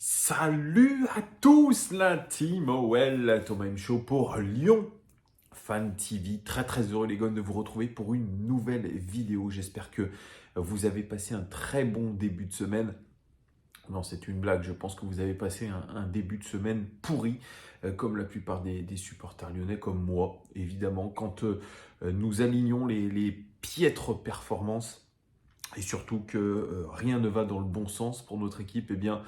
Salut à tous la team OL, Thomas M. Show pour Lyon Fan TV. Très très heureux les gars de vous retrouver pour une nouvelle vidéo. J'espère que vous avez passé un très bon début de semaine. Non, c'est une blague. Je pense que vous avez passé un début de semaine pourri, comme la plupart des supporters lyonnais, comme moi, évidemment. Quand nous alignons les piètres performances et surtout que rien ne va dans le bon sens pour notre équipe, eh bien,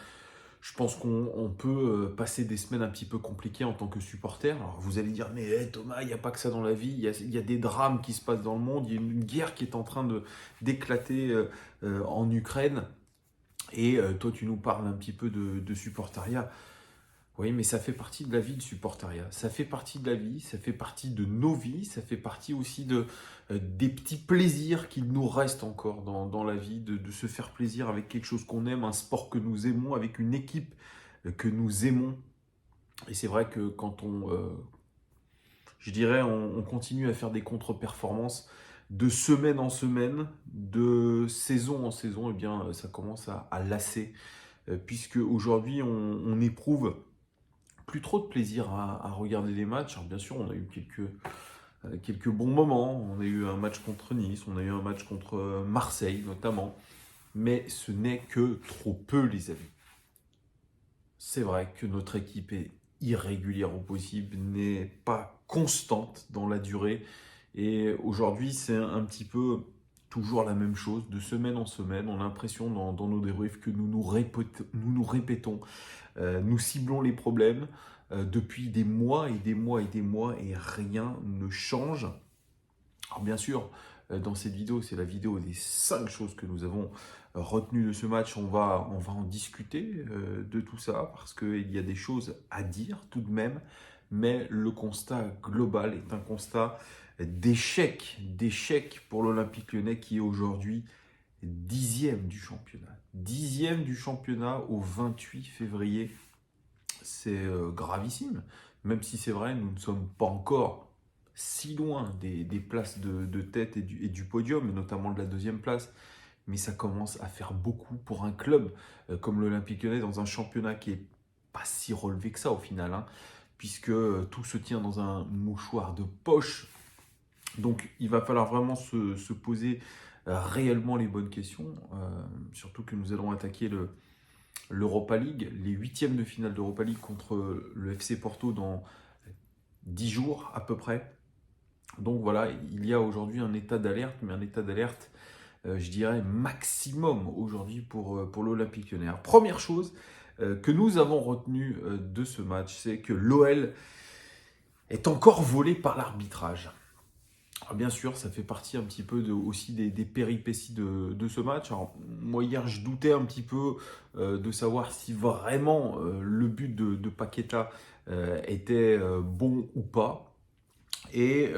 je pense qu'on peut passer des semaines un petit peu compliquées en tant que supporter. Alors vous allez dire, mais Thomas, il n'y a pas que ça dans la vie, il y a des drames qui se passent dans le monde, il y a une guerre qui est en train d'éclater en Ukraine, et toi tu nous parles un petit peu de supportariat. Oui, mais ça fait partie de la vie, le supportariat. Ça fait partie de la vie, ça fait partie de nos vies, ça fait partie aussi des petits plaisirs qu'il nous reste encore dans la vie, de se faire plaisir avec quelque chose qu'on aime, un sport que nous aimons, avec une équipe que nous aimons. Et c'est vrai que quand je dirais, on continue à faire des contre-performances de semaine en semaine, de saison en saison, eh bien, ça commence à lasser, puisque aujourd'hui, on éprouve plus trop de plaisir à regarder les matchs. Alors bien sûr, on a eu quelques bons moments. On a eu un match contre Nice, on a eu un match contre Marseille notamment. Mais ce n'est que trop peu, les amis. C'est vrai que notre équipe est irrégulière au possible, n'est pas constante dans la durée. Et aujourd'hui, c'est un petit peu toujours la même chose, de semaine en semaine. On a l'impression dans nos débriefs que nous répétons, nous ciblons les problèmes depuis des mois et des mois et des mois et rien ne change. Alors bien sûr, dans cette vidéo, c'est la vidéo des 5 choses que nous avons retenues de ce match. On va en discuter de tout ça parce qu'il y a des choses à dire tout de même. Mais le constat global est un constat d'échec pour l'Olympique Lyonnais qui est aujourd'hui 10e du championnat. 10e du championnat au 28 février. C'est gravissime. Même si c'est vrai, nous ne sommes pas encore si loin des places de tête et du podium, et notamment de la deuxième place. Mais ça commence à faire beaucoup pour un club comme l'Olympique Lyonnais dans un championnat qui est pas si relevé que ça au final, hein, puisque tout se tient dans un mouchoir de poche. Donc il va falloir vraiment se poser réellement les bonnes questions, surtout que nous allons attaquer l'Europa League, les huitièmes de finale d'Europa League contre le FC Porto dans 10 jours à peu près. Donc voilà, il y a aujourd'hui un état d'alerte, mais un état d'alerte, je dirais, maximum aujourd'hui pour l'Olympique Lyonnais. Alors, première chose que nous avons retenue de ce match, c'est que l'OL est encore volé par l'arbitrage. Alors, bien sûr, ça fait partie un petit peu aussi des péripéties de ce match. Alors, moi, hier, je doutais un petit peu de savoir si vraiment le but de Paqueta était bon ou pas. Et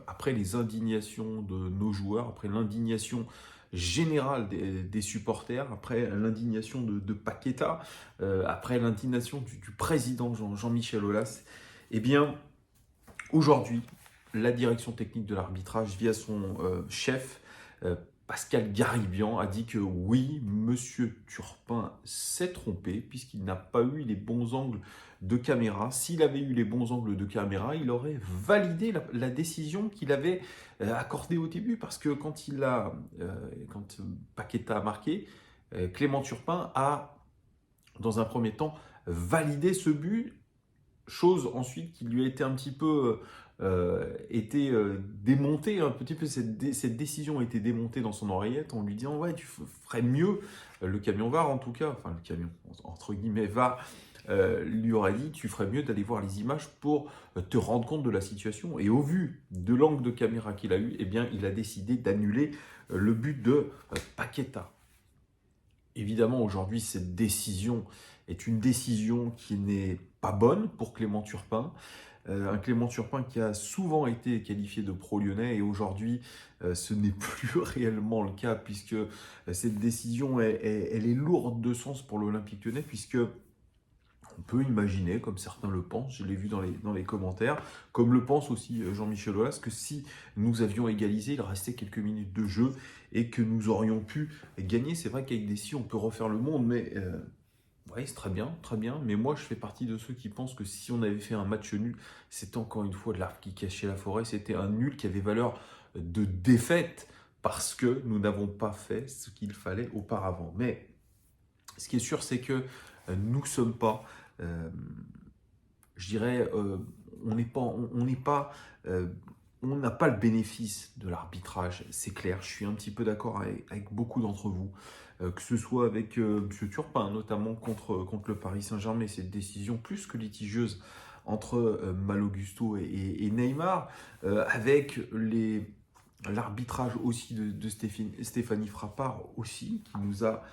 après les indignations de nos joueurs, après l'indignation générale des supporters, après l'indignation de Paqueta, après l'indignation du président Jean-Michel Aulas, eh bien, aujourd'hui, la direction technique de l'arbitrage, via son chef, Pascal Garibian, a dit que oui, Monsieur Turpin s'est trompé puisqu'il n'a pas eu les bons angles de caméra. S'il avait eu les bons angles de caméra, il aurait validé la décision qu'il avait accordée au début, parce que quand Paqueta a marqué, Clément Turpin a, dans un premier temps, validé ce but. Chose ensuite qui lui a été un petit peu démontée, un petit peu cette décision a été démontée dans son oreillette en lui disant ouais, tu ferais mieux. Le camion VAR en tout cas, enfin le camion entre guillemets VAR, lui aurait dit tu ferais mieux d'aller voir les images pour te rendre compte de la situation. Et au vu de l'angle de caméra qu'il a eu, eh bien il a décidé d'annuler le but de Paqueta. Évidemment, aujourd'hui, cette décision est une décision qui n'est pas bonne pour Clément Turpin. Un Clément Turpin qui a souvent été qualifié de pro-lyonnais, et aujourd'hui, ce n'est plus réellement le cas, puisque cette décision, elle est lourde de sens pour l'Olympique Lyonnais, puisque on peut imaginer, comme certains le pensent, je l'ai vu dans les commentaires, comme le pense aussi Jean-Michel Aulas, que si nous avions égalisé, il restait quelques minutes de jeu et que nous aurions pu gagner. C'est vrai qu'avec des si, on peut refaire le monde, mais Oui, c'est très bien, mais moi je fais partie de ceux qui pensent que si on avait fait un match nul, c'était encore une fois de l'arbre qui cachait la forêt, c'était un nul qui avait valeur de défaite parce que nous n'avons pas fait ce qu'il fallait auparavant. Mais ce qui est sûr, c'est que nous ne sommes pas, euh, je dirais, on n'est pas, on n'est pas, euh, on n'a pas le bénéfice de l'arbitrage, c'est clair. Je suis un petit peu d'accord avec beaucoup d'entre vous, que ce soit avec M. Turpin, notamment contre le Paris Saint-Germain, cette décision plus que litigieuse entre Mal Augusto et Neymar, avec l'arbitrage aussi de Stéphanie Frappard aussi, qui nous a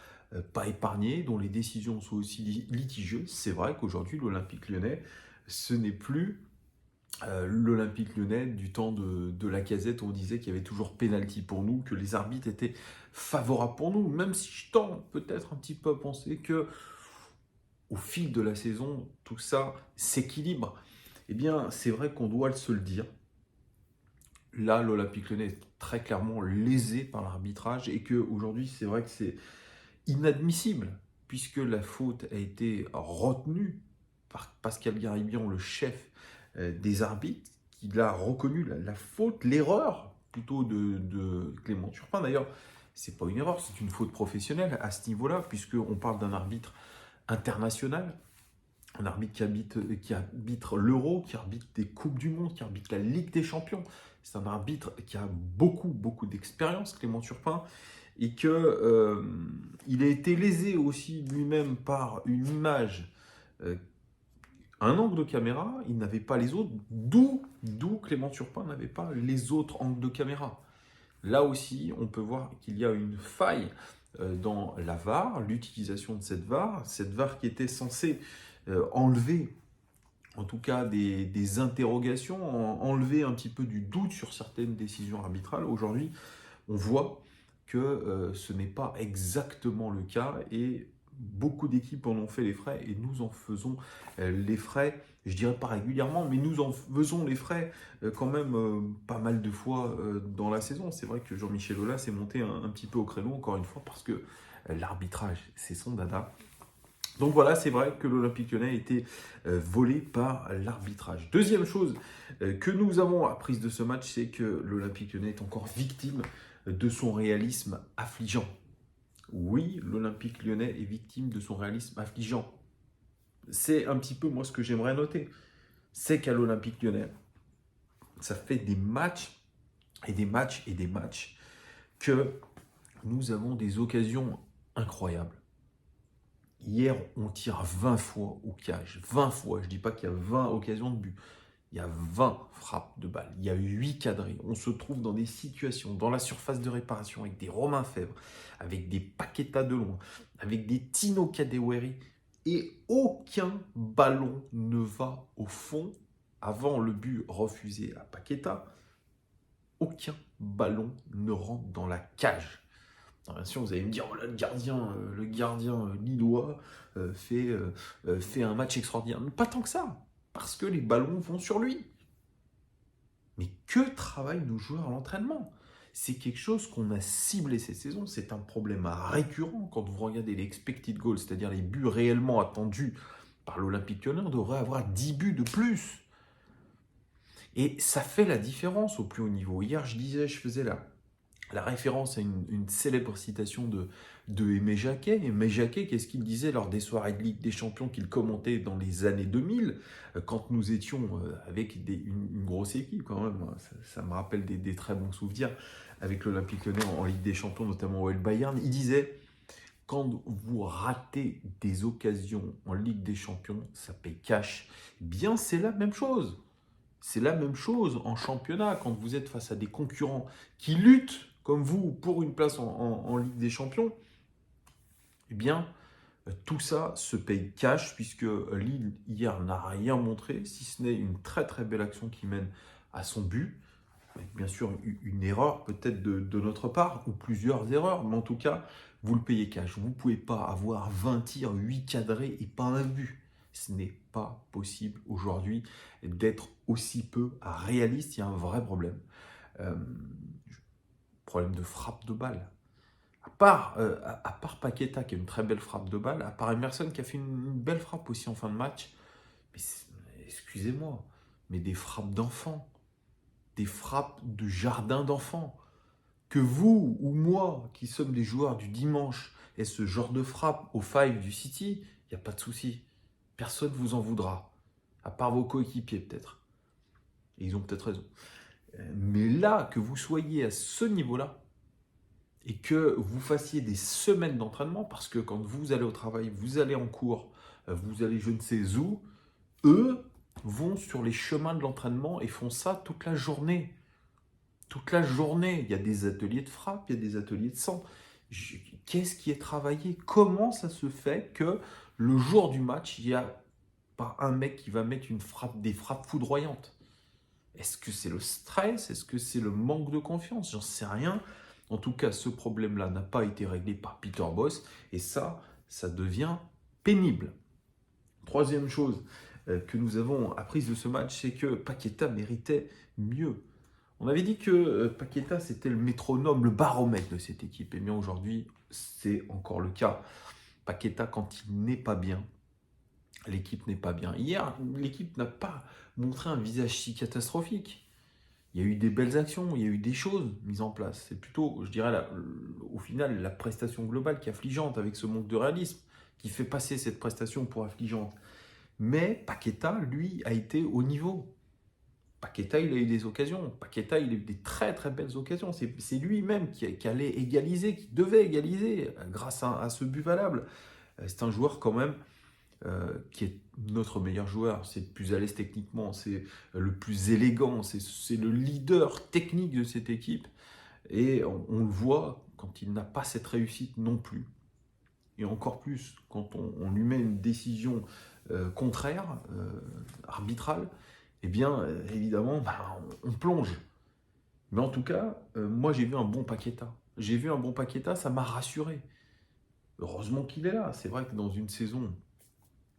pas épargné, dont les décisions sont aussi litigieuses. C'est vrai qu'aujourd'hui, l'Olympique lyonnais, ce n'est plus l'Olympique lyonnais du temps de Lacazette où on disait qu'il y avait toujours pénalty pour nous, que les arbitres étaient favorables pour nous, même si je tends peut-être un petit peu à penser que au fil de la saison, tout ça s'équilibre. Eh bien, c'est vrai qu'on doit se le dire. Là, l'Olympique lyonnais est très clairement lésé par l'arbitrage et qu'aujourd'hui, c'est vrai que c'est inadmissible, puisque la faute a été retenue par Pascal Garibian, le chef des arbitres, qui l'a reconnu la faute, l'erreur plutôt de Clément Turpin. D'ailleurs, c'est pas une erreur, c'est une faute professionnelle à ce niveau-là, puisqu'on parle d'un arbitre international, un arbitre qui arbitre l'Euro, qui arbitre des Coupes du Monde, qui arbitre la Ligue des Champions. C'est un arbitre qui a beaucoup d'expérience, Clément Turpin, et que il a été lésé aussi lui-même par une image, euh, un angle de caméra, il n'avait pas les autres, d'où Clément Turpin n'avait pas les autres angles de caméra. Là aussi, on peut voir qu'il y a une faille dans la VAR, l'utilisation de cette VAR qui était censée enlever en tout cas des interrogations, enlever un petit peu du doute sur certaines décisions arbitrales. Aujourd'hui, on voit que ce n'est pas exactement le cas et beaucoup d'équipes en ont fait les frais et nous en faisons les frais, je dirais pas régulièrement, mais nous en faisons les frais quand même pas mal de fois dans la saison. C'est vrai que Jean-Michel Aulas s'est monté un petit peu au créneau encore une fois parce que l'arbitrage, c'est son dada. Donc voilà, c'est vrai que l'Olympique lyonnais a été volé par l'arbitrage. Deuxième chose que nous avons apprise de ce match, c'est que l'Olympique lyonnais est encore victime de son réalisme affligeant. Oui, l'Olympique lyonnais est victime de son réalisme affligeant. C'est un petit peu moi ce que j'aimerais noter. C'est qu'à l'Olympique lyonnais, ça fait des matchs et des matchs et des matchs que nous avons des occasions incroyables. Hier, on tire 20 fois au cage. 20 fois. Je ne dis pas qu'il y a 20 occasions de but. Il y a 20 frappes de balles. Il y a 8 cadrés. On se trouve dans des situations, dans la surface de réparation, avec des Romain Fèvre, avec des Paqueta de loin, avec des Tino Kadewere. Et aucun ballon ne va au fond avant le but refusé à Paqueta. Aucun ballon ne rentre dans la cage. Alors, bien sûr, vous allez me dire, oh là, le gardien lillois fait un match extraordinaire. Mais pas tant que ça, parce que les ballons vont sur lui. Mais que travaillent nos joueurs à l'entraînement? C'est quelque chose qu'on a ciblé cette saison. C'est un problème récurrent quand vous regardez les expected goals, c'est-à-dire les buts réellement attendus par l'Olympique lyonnais. On devrait avoir 10 buts de plus. Et ça fait la différence au plus haut niveau. Hier, je faisais la référence à une célèbre citation de Aimé Jacquet. Aimé Jacquet, qu'est-ce qu'il disait lors des soirées de Ligue des Champions qu'il commentait dans les années 2000, quand nous étions avec une grosse équipe quand même. Ça me rappelle des très bons souvenirs avec l'Olympique lyonnais en Ligue des Champions, notamment au Bayern. Il disait, quand vous ratez des occasions en Ligue des Champions, ça paye cash. Eh bien, c'est la même chose. C'est la même chose en championnat, quand vous êtes face à des concurrents qui luttent comme vous pour une place en Ligue des Champions. Eh bien, tout ça se paye cash, puisque Lille, hier, n'a rien montré, si ce n'est une très belle action qui mène à son but. Avec bien sûr une erreur peut-être de notre part, ou plusieurs erreurs, mais en tout cas, vous le payez cash. Vous ne pouvez pas avoir 20 tirs, 8 cadrés et pas un but. Ce n'est pas possible aujourd'hui d'être aussi peu réaliste. Il y a un vrai problème. Problème de frappe de balle. À part Paqueta qui a une très belle frappe de balle, à part Emerson qui a fait une belle frappe aussi en fin de match, mais excusez-moi, mais des frappes d'enfants, des frappes de jardin d'enfants. Que vous ou moi, qui sommes des joueurs du dimanche, et ce genre de frappe au five du City, il n'y a pas de souci. Personne ne vous en voudra. À part vos coéquipiers peut-être. Et ils ont peut-être raison. Mais là, que vous soyez à ce niveau-là, et que vous fassiez des semaines d'entraînement, parce que quand vous allez au travail, vous allez en cours, vous allez je ne sais où, eux vont sur les chemins de l'entraînement et font ça toute la journée. Toute la journée, il y a des ateliers de frappe, il y a des ateliers de sang. Qu'est-ce qui est travaillé? Comment ça se fait que le jour du match, il n'y a pas un mec qui va mettre des frappes foudroyantes? Est-ce que c'est le stress? Est-ce que c'est le manque de confiance? J'en sais rien. En tout cas, ce problème-là n'a pas été réglé par Peter Bosz et ça devient pénible. Troisième chose que nous avons apprise de ce match, c'est que Paqueta méritait mieux. On avait dit que Paqueta, c'était le métronome, le baromètre de cette équipe. Et bien aujourd'hui, c'est encore le cas. Paqueta, quand il n'est pas bien, l'équipe n'est pas bien. Hier, l'équipe n'a pas montré un visage si catastrophique. Il y a eu des belles actions, il y a eu des choses mises en place. C'est plutôt, je dirais, au final, la prestation globale qui est affligeante avec ce manque de réalisme, qui fait passer cette prestation pour affligeante. Mais Paqueta, lui, a été au niveau. Paqueta, il a eu des occasions. Paqueta, il a eu des très très belles occasions. C'est lui-même qui allait égaliser, qui devait égaliser grâce à ce but valable. C'est un joueur quand même qui est notre meilleur joueur. C'est le plus à l'aise techniquement, c'est le plus élégant, c'est le leader technique de cette équipe. Et on le voit quand il n'a pas cette réussite non plus. Et encore plus quand on lui met une décision contraire, arbitrale, eh bien, évidemment, on plonge. Mais en tout cas, moi, j'ai vu un bon Paqueta. J'ai vu un bon Paqueta, ça m'a rassuré. Heureusement qu'il est là. C'est vrai que dans une saison,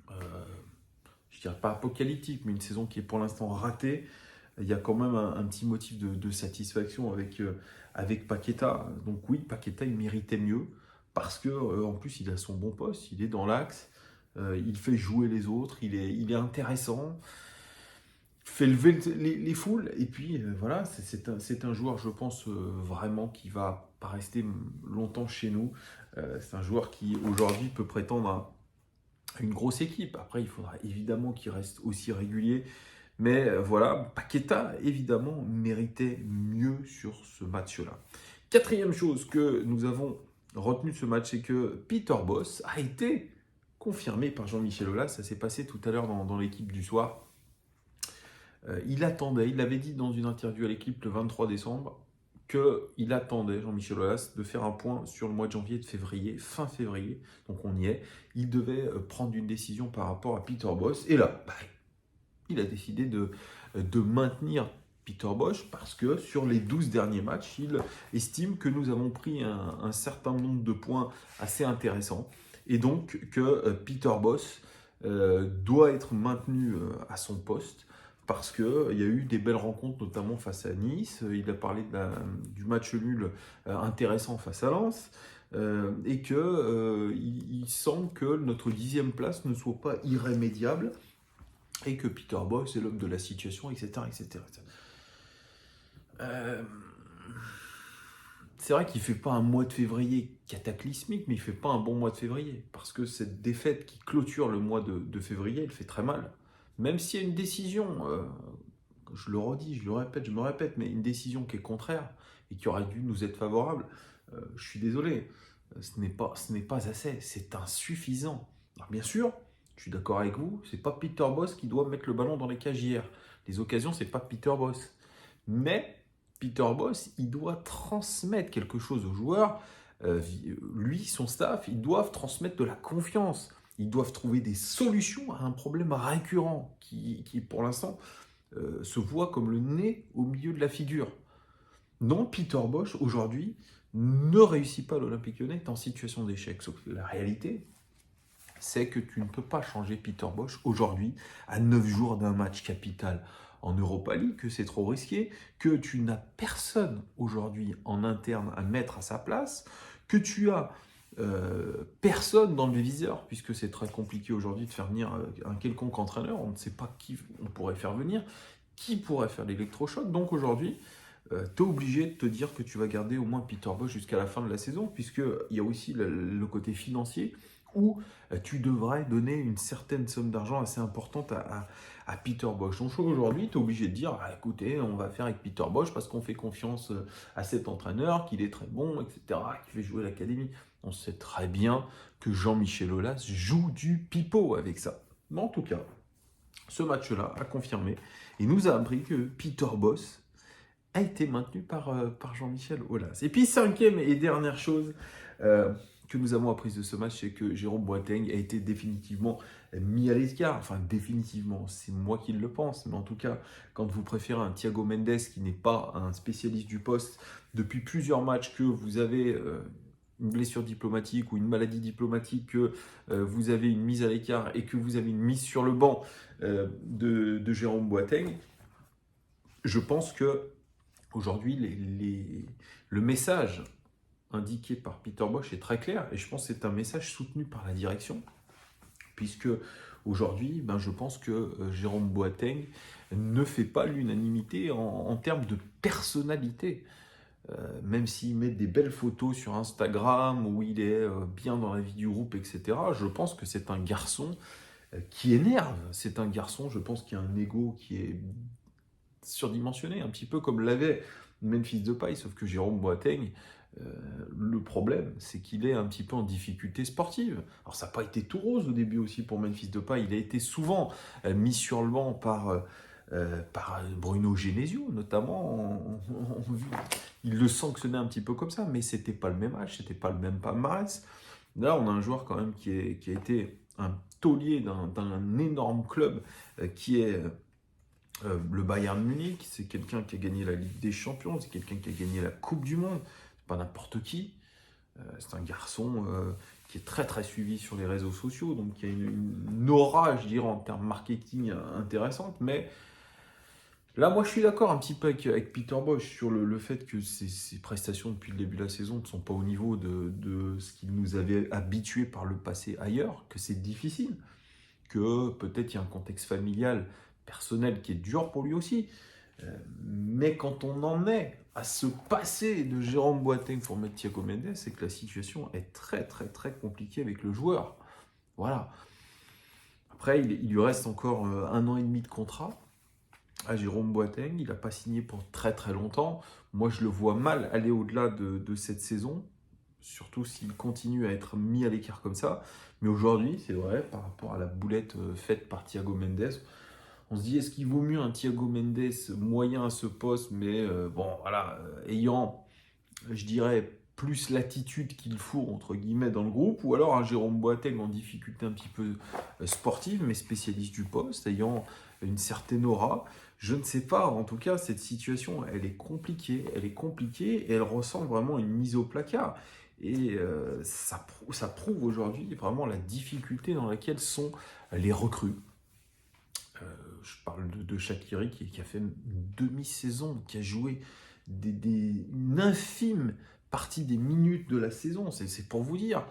je ne dirais pas apocalyptique, mais une saison qui est pour l'instant ratée, il y a quand même un petit motif de satisfaction avec Paqueta. Donc oui, Paqueta, il méritait mieux parce que en plus, il a son bon poste, il est dans l'axe, il fait jouer les autres, il est intéressant, fait lever les foules. Et puis voilà, c'est un joueur, je pense, vraiment qui va pas rester longtemps chez nous. C'est un joueur qui aujourd'hui peut prétendre à une grosse équipe. Après, il faudra évidemment qu'il reste aussi régulier. Mais voilà, Paqueta, évidemment, méritait mieux sur ce match-là. Quatrième chose que nous avons retenu de ce match, c'est que Peter Bosz a été confirmé par Jean-Michel Aulas. Ça s'est passé tout à l'heure dans l'équipe du soir. Il attendait, il l'avait dit dans une interview à l'équipe le 23 décembre, qu'il attendait, Jean-Michel Aulas, de faire un point sur le mois de janvier et de février, fin février, donc on y est. Il devait prendre une décision par rapport à Peter Bosz. Et là, il a décidé de maintenir Peter Bosz parce que sur les 12 derniers matchs, il estime que nous avons pris un certain nombre de points assez intéressants et donc que Peter Bosz doit être maintenu à son poste parce qu'il y a eu des belles rencontres, notamment face à Nice. Il a parlé du match nul intéressant face à Lens. Et qu'il semble que notre 10e place ne soit pas irrémédiable et que Peter Bosz est l'homme de la situation, etc. etc. C'est vrai qu'il ne fait pas un mois de février cataclysmique, mais il ne fait pas un bon mois de février. Parce que cette défaite qui clôture le mois de février, elle fait très mal. Même s'il y a une décision, je le redis, je le répète, je me répète, mais une décision qui est contraire et qui aurait dû nous être favorable, je suis désolé, ce n'est pas assez, c'est insuffisant. Alors bien sûr, je suis d'accord avec vous, c'est pas Peter Bosz qui doit mettre le ballon dans les cages hier. Les occasions, c'est pas Peter Bosz. Mais Peter Bosz, il doit transmettre quelque chose aux joueurs. Lui, son staff, ils doivent transmettre de la confiance. Ils doivent trouver des solutions à un problème récurrent qui pour l'instant, se voit comme le nez au milieu de la figure. Non, Peter Bosz, aujourd'hui, ne réussit pas à l'Olympique Lyonnais, est en situation d'échec. Sauf que la réalité, c'est que tu ne peux pas changer Peter Bosz aujourd'hui, à 9 jours d'un match capital en Europa League, que c'est trop risqué, que tu n'as personne aujourd'hui en interne à mettre à sa place, que tu as personne dans le viseur, puisque c'est très compliqué aujourd'hui de faire venir un quelconque entraîneur, on ne sait pas qui on pourrait faire venir, qui pourrait faire l'électrochoc. Donc aujourd'hui, tu es obligé de te dire que tu vas garder au moins Peter Bosz jusqu'à la fin de la saison, puisqu'il y a aussi le côté financier, où tu devrais donner une certaine somme d'argent assez importante à Peter Bosz. Donc aujourd'hui, tu es obligé de dire, ah, écoutez, on va faire avec Peter Bosz parce qu'on fait confiance à cet entraîneur, qu'il est très bon, etc., qu'il fait jouer l'académie. On sait très bien que Jean-Michel Aulas joue du pipeau avec ça. Mais en tout cas, ce match-là a confirmé et nous a appris que Peter Bosz a été maintenu par Jean-Michel Aulas. Et puis, cinquième et dernière chose que nous avons apprise de ce match, c'est que Jérôme Boateng a été définitivement mis à l'écart. Enfin, définitivement, c'est moi qui le pense. Mais en tout cas, quand vous préférez un Thiago Mendes qui n'est pas un spécialiste du poste, depuis plusieurs matchs que vous avez une blessure diplomatique ou une maladie diplomatique, que vous avez une mise à l'écart et que vous avez une mise sur le banc de Jérôme Boateng, je pense que aujourd'hui, le message indiqué par Peter Bosz est très clair et je pense que c'est un message soutenu par la direction, puisque aujourd'hui, je pense que Jérôme Boateng ne fait pas l'unanimité en termes de personnalité. Même s'il met des belles photos sur Instagram où il est bien dans la vie du groupe, etc., je pense que c'est un garçon qui énerve. C'est un garçon, je pense, qui a un ego qui est surdimensionné, un petit peu comme l'avait Memphis Depay, sauf que Jérôme Boateng, le problème, c'est qu'il est un petit peu en difficulté sportive. Alors ça n'a pas été tout rose au début aussi pour Memphis Depay, il a été souvent mis sur le banc par Bruno Genesio, notamment. Il le sanctionnait un petit peu comme ça, mais c'était pas le même âge, c'était pas le même palmarès. Là, on a un joueur quand même qui a été un taulier d'un énorme club qui est le Bayern Munich. C'est quelqu'un qui a gagné la Ligue des Champions, c'est quelqu'un qui a gagné la Coupe du Monde. C'est pas n'importe qui. C'est un garçon qui est très très suivi sur les réseaux sociaux, donc qui a une aura, je dirais, en termes marketing intéressante, mais là, moi, je suis d'accord un petit peu avec Peter Bosz sur le fait que ses prestations depuis le début de la saison ne sont pas au niveau de ce qu'il nous avait habitués par le passé ailleurs, que c'est difficile, que peut-être il y a un contexte familial, personnel qui est dur pour lui aussi. Mais quand on en est à se passer de Jérôme Boateng pour mettre Thiago Mendes, c'est que la situation est très très très compliquée avec le joueur. Voilà. Après, il lui reste encore 1 an et demi de contrat. À Jérôme Boateng, il n'a pas signé pour très très longtemps. Moi, je le vois mal aller au-delà de cette saison, surtout s'il continue à être mis à l'écart comme ça. Mais aujourd'hui, c'est vrai, par rapport à la boulette faite par Thiago Mendes, on se dit, est-ce qu'il vaut mieux un Thiago Mendes moyen à ce poste, mais ayant, je dirais, plus l'attitude qu'il faut, entre guillemets, dans le groupe, ou alors un Jérôme Boateng en difficulté un petit peu sportive, mais spécialiste du poste, ayant une certaine aura. Je ne sais pas, en tout cas, cette situation, elle est compliquée et elle ressemble vraiment à une mise au placard. Et ça prouve aujourd'hui vraiment la difficulté dans laquelle sont les recrues. Je parle de Shaqiri qui a fait une demi-saison, qui a joué une infime partie des minutes de la saison. C'est pour vous dire.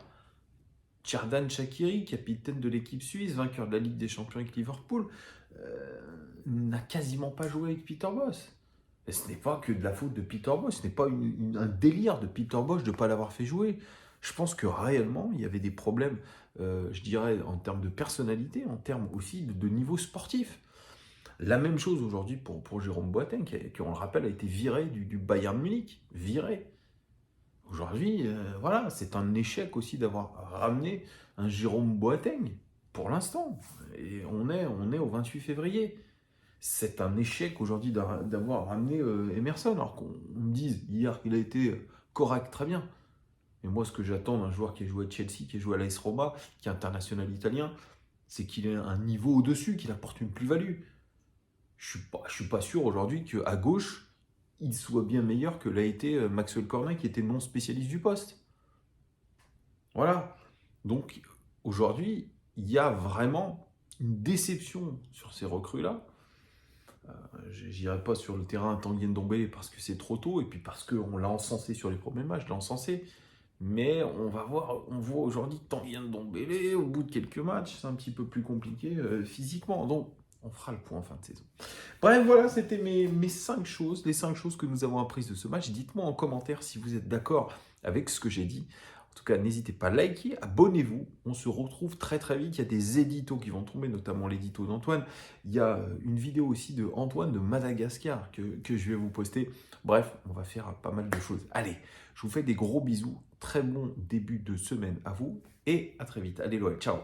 Xherdan Shaqiri, capitaine de l'équipe suisse, vainqueur de la Ligue des Champions avec Liverpool, n'a quasiment pas joué avec Peter Bosz. Et ce n'est pas que de la faute de Peter Bosz, ce n'est pas un délire de Peter Bosz de ne pas l'avoir fait jouer. Je pense que réellement, il y avait des problèmes, je dirais, en termes de personnalité, en termes aussi de niveau sportif. La même chose aujourd'hui pour Jérôme Boateng, qui, on le rappelle, a été viré du Bayern Munich. Viré. Aujourd'hui, voilà, c'est un échec aussi d'avoir ramené un Jérôme Boateng, pour l'instant. Et on est au 28 février. C'est un échec aujourd'hui d'avoir ramené Emerson, alors qu'on me dise hier qu'il a été correct, très bien. Mais moi, ce que j'attends d'un joueur qui a joué à Chelsea, qui a joué à l'AS Roma, qui est international italien, c'est qu'il ait un niveau au-dessus, qu'il apporte une plus-value. Je ne suis pas sûr aujourd'hui qu'à gauche, il soit bien meilleur que l'a été Maxwell Cornet, qui était non spécialiste du poste. Voilà. Donc, aujourd'hui, il y a vraiment une déception sur ces recrues-là. Je n'irai pas sur le terrain Tanguy Ndombele parce que c'est trop tôt, et puis parce qu'on l'a encensé sur les premiers matchs, je l'ai encensé. Mais on va voir, on voit aujourd'hui Tanguy Ndombele, au bout de quelques matchs, c'est un petit peu plus compliqué physiquement. Donc, on fera le point en fin de saison. Bref, voilà, c'était mes 5 choses, les 5 choses que nous avons apprises de ce match. Dites-moi en commentaire si vous êtes d'accord avec ce que j'ai dit. En tout cas, n'hésitez pas à liker, abonnez-vous. On se retrouve très très vite. Il y a des éditos qui vont tomber, notamment l'édito d'Antoine. Il y a une vidéo aussi de Antoine de Madagascar que je vais vous poster. Bref, on va faire pas mal de choses. Allez, je vous fais des gros bisous. Très bon début de semaine à vous et à très vite. Allez, ciao.